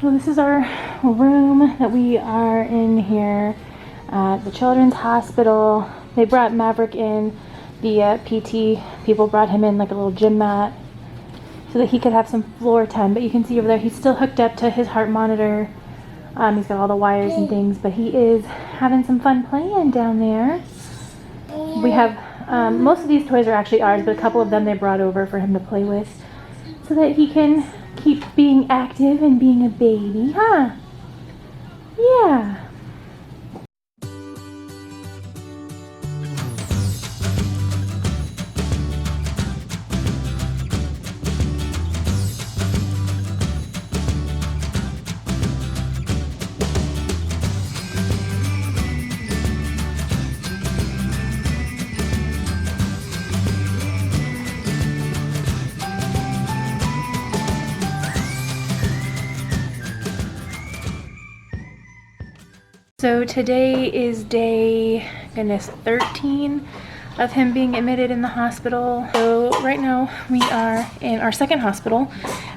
So this is our room that we are in here at the Children's Hospital. They brought Maverick in. The PT people brought him in like a little gym mat so that he could have some floor time. But you can see over there he's still hooked up to his heart monitor. He's got all the wires and things, but he is having some fun playing down there. We have most of these toys are actually ours, but a couple of them they brought over for him to play with so that he can keep being active and being a baby, huh? Yeah. So today is day, 13 of him being admitted in the hospital. So right now we are in our second hospital,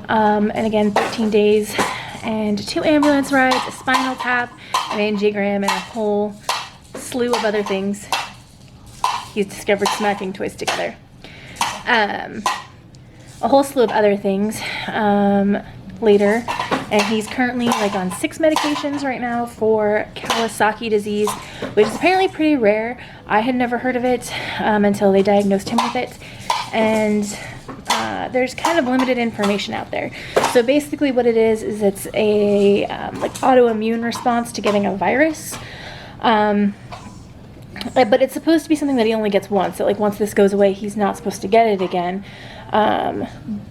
and again 13 days and 2 ambulance rides, a spinal tap, an angiogram, and a whole slew of other things. He's discovered smacking toys together. A whole slew of other things later. And he's currently like on 6 medications right now for Kawasaki disease, which is apparently pretty rare. I had never heard of it until they diagnosed him with it. And there's kind of limited information out there. So basically what it is it's a like autoimmune response to getting a virus. But it's supposed to be something that he only gets once. So like once this goes away, he's not supposed to get it again.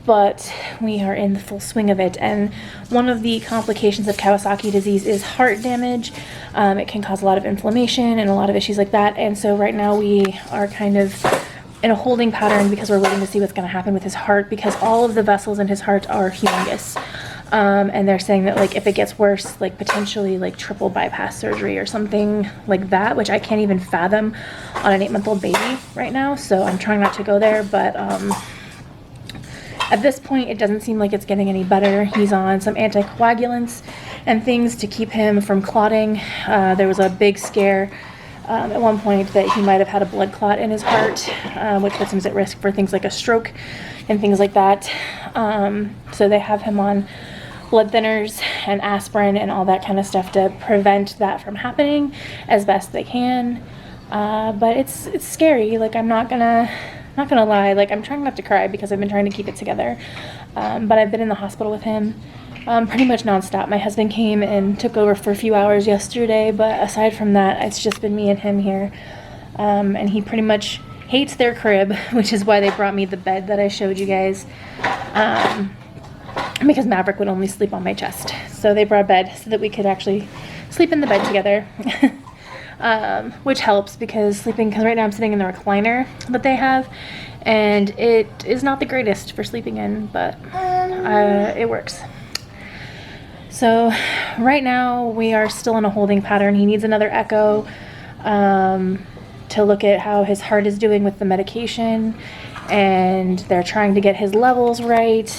But we are in the full swing of it, and one of the complications of Kawasaki disease is heart damage. It can cause a lot of inflammation and a lot of issues like that, and so right now we are kind of in a holding pattern because we're waiting to see what's going to happen with his heart, because all of the vessels in his heart are humongous. And they're saying that like if it gets worse, like potentially like triple bypass surgery or something like that, which I can't even fathom on an 8-month-old baby right now, so I'm trying not to go there. But at this point, it doesn't seem like it's getting any better. He's on some anticoagulants and things to keep him from clotting. There was a big scare at one point that he might have had a blood clot in his heart, which puts him at risk for things like a stroke and things like that. So they have him on blood thinners and aspirin and all that kind of stuff to prevent that from happening as best they can. But it's scary. Like, I'm not gonna lie, like I'm trying not to cry because I've been trying to keep it together. But I've been in the hospital with him pretty much nonstop. My husband came and took over for a few hours yesterday, but aside from that, it's just been me and him here. And he pretty much hates their crib, which is why they brought me the bed that I showed you guys. Because Maverick would only sleep on my chest. So they brought a bed so that we could actually sleep in the bed together. Which helps because right now I'm sitting in the recliner that they have, and it is not the greatest for sleeping in, but it works. So right now we are still in a holding pattern. He needs another echo to look at how his heart is doing with the medication, and they're trying to get his levels right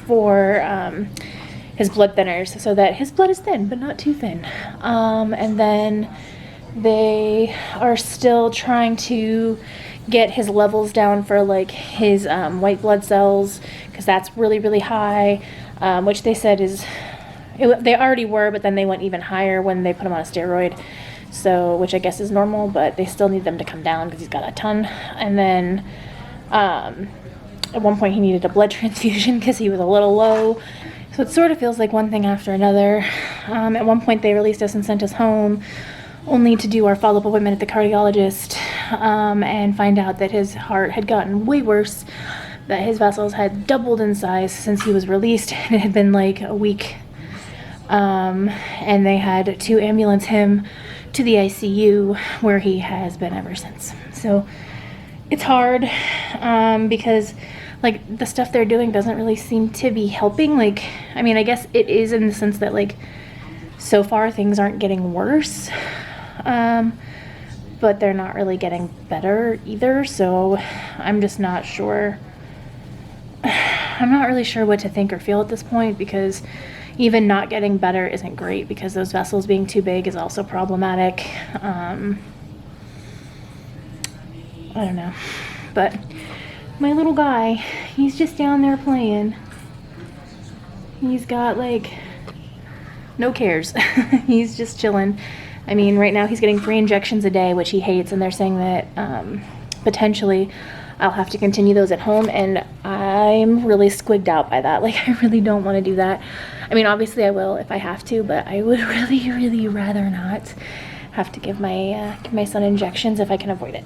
for his blood thinners so that his blood is thin but not too thin. And then they are still trying to get his levels down for like his white blood cells, because that's really high, which they said they already were, but then they went even higher when they put him on a steroid, so which I guess is normal, but they still need them to come down because he's got a ton. And then at one point he needed a blood transfusion because he was a little low. So it sort of feels like one thing after another. At one point they released us and sent us home, only to do our follow-up appointment at the cardiologist and find out that his heart had gotten way worse, that his vessels had doubled in size since he was released, and it had been like a week. And they had to ambulance him to the ICU, where he has been ever since. So it's hard because like the stuff they're doing doesn't really seem to be helping. Like, I mean, I guess it is in the sense that like so far things aren't getting worse, but they're not really getting better either. So I'm just not sure. I'm not really sure what to think or feel at this point, because even not getting better isn't great because those vessels being too big is also problematic. I don't know. But my little guy, he's just down there playing. He's got like no cares. He's just chilling. I mean, right now he's getting 3 injections a day, which he hates, and they're saying that potentially I'll have to continue those at home, and I'm really squigged out by that. Like, I really don't want to do that. I mean, obviously I will if I have to, but I would really, really rather not have to give my son injections if I can avoid it.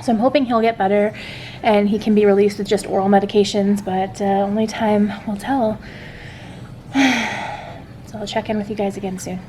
So I'm hoping he'll get better and he can be released with just oral medications, but only time will tell. So I'll check in with you guys again soon.